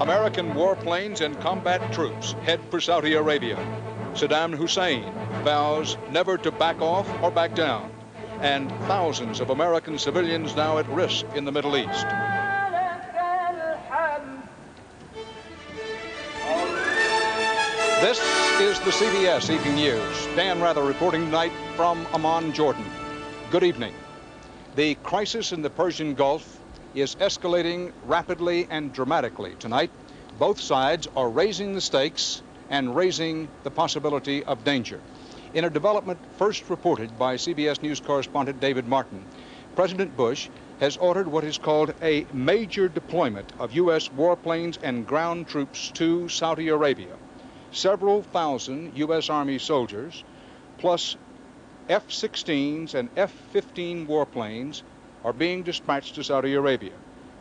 American warplanes and combat troops head for Saudi Arabia. Saddam Hussein vows never to back off or back down. And thousands of American civilians now at risk in the Middle East. This is the CBS Evening News. Dan Rather reporting tonight from Amman, Jordan. Good evening. The crisis in the Persian Gulf is escalating rapidly and dramatically tonight. Both sides are raising the stakes and raising the possibility of danger. In a development first reported by CBS News correspondent David Martin, President Bush has ordered what is called a major deployment of U.S. warplanes and ground troops to Saudi Arabia. Several thousand U.S. Army soldiers, plus F-16s and F-15 warplanes, are being dispatched to Saudi Arabia.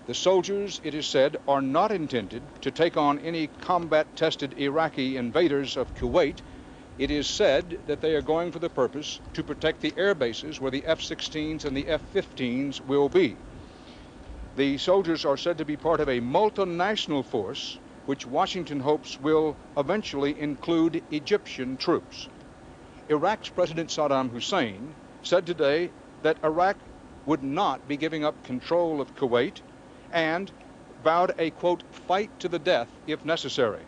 The soldiers, it is said, are not intended to take on any combat-tested Iraqi invaders of Kuwait. It is said that they are going for the purpose to protect the air bases where the F-16s and the F-15s will be. The soldiers are said to be part of a multinational force which Washington hopes will eventually include Egyptian troops. Iraq's President Saddam Hussein said today that Iraq would not be giving up control of Kuwait and vowed a, quote, fight to the death if necessary.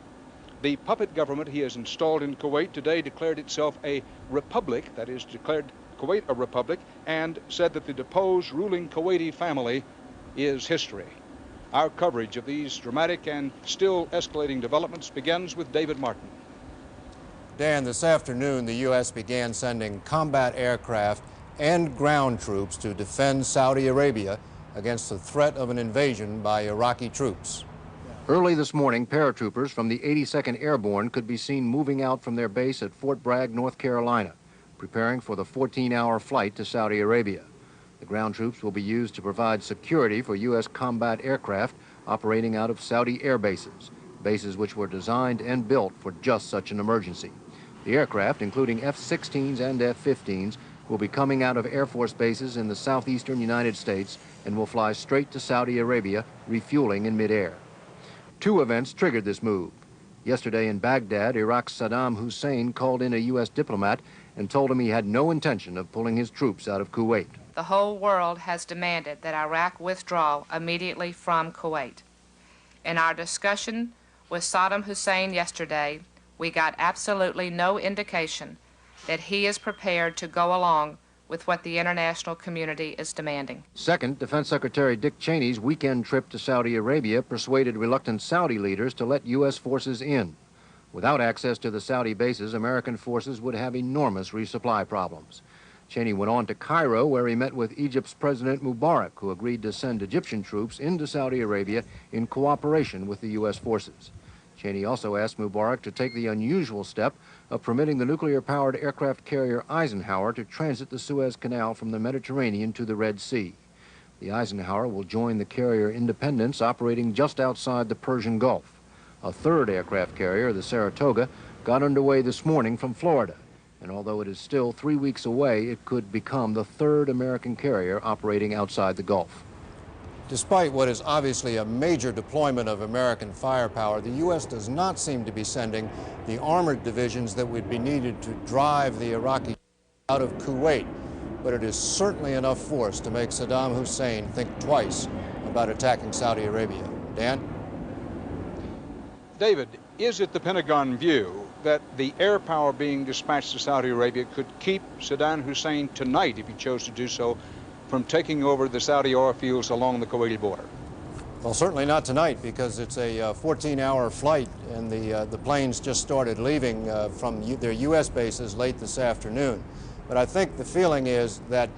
The puppet government he has installed in Kuwait today declared itself a republic, that is, declared Kuwait a republic, and said that the deposed ruling Kuwaiti family is history. Our coverage of these dramatic and still escalating developments begins with David Martin. Dan, this afternoon the U.S. began sending combat aircraft and ground troops to defend Saudi Arabia against the threat of an invasion by Iraqi troops. Early this morning, paratroopers from the 82nd Airborne could be seen moving out from their base at Fort Bragg, North Carolina, preparing for the 14-hour flight to Saudi Arabia. The ground troops will be used to provide security for U.S. combat aircraft operating out of Saudi air bases, bases which were designed and built for just such an emergency. The aircraft, including F-16s and F-15s, will be coming out of Air Force bases in the southeastern United States and will fly straight to Saudi Arabia, refueling in midair. Two events triggered this move. Yesterday in Baghdad, Iraq's Saddam Hussein called in a U.S. diplomat and told him he had no intention of pulling his troops out of Kuwait. The whole world has demanded that Iraq withdraw immediately from Kuwait. In our discussion with Saddam Hussein yesterday, we got absolutely no indication that he is prepared to go along with what the international community is demanding. Second, Defense Secretary Dick Cheney's weekend trip to Saudi Arabia persuaded reluctant Saudi leaders to let U.S. forces in. Without access to the Saudi bases, American forces would have enormous resupply problems. Cheney went on to Cairo, where he met with Egypt's President Mubarak, who agreed to send Egyptian troops into Saudi Arabia in cooperation with the U.S. forces. Cheney also asked Mubarak to take the unusual step of permitting the nuclear-powered aircraft carrier Eisenhower to transit the Suez Canal from the Mediterranean to the Red Sea. The Eisenhower will join the carrier Independence operating just outside the Persian Gulf. A third aircraft carrier, the Saratoga, got underway this morning from Florida. And although it is still 3 weeks away, it could become the third American carrier operating outside the Gulf. Despite what is obviously a major deployment of American firepower, the U.S. does not seem to be sending the armored divisions that would be needed to drive the Iraqi out of Kuwait. But it is certainly enough force to make Saddam Hussein think twice about attacking Saudi Arabia. Dan? David, is it the Pentagon view that the air power being dispatched to Saudi Arabia could keep Saddam Hussein tonight, if he chose to do so, from taking over the Saudi oil fields along the Kuwaiti border? Well, certainly not tonight, because it's a 14-hour flight, and the planes just started leaving from their U.S. bases late this afternoon. But I think the feeling is that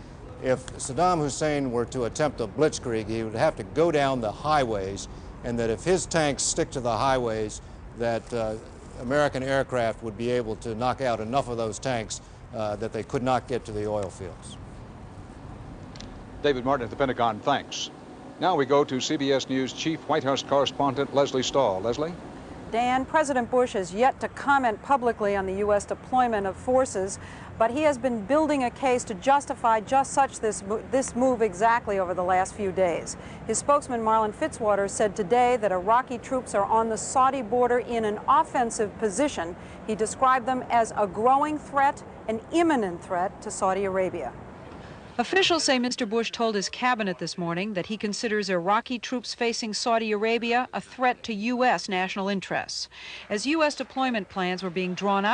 if Saddam Hussein were to attempt a blitzkrieg, he would have to go down the highways, and that if his tanks stick to the highways, that American aircraft would be able to knock out enough of those tanks that they could not get to the oil fields. David Martin at the Pentagon, thanks. Now we go to CBS News Chief White House correspondent Leslie Stahl. Leslie? Dan, President Bush has yet to comment publicly on the U.S. deployment of forces But he has been building a case to justify just such this move exactly over the last few days. His spokesman, Marlon Fitzwater, said today that Iraqi troops are on the Saudi border in an offensive position. He described them as a growing threat, an imminent threat to Saudi Arabia. Officials say Mr. Bush told his cabinet this morning that he considers Iraqi troops facing Saudi Arabia a threat to U.S. national interests. As U.S. deployment plans were being drawn up,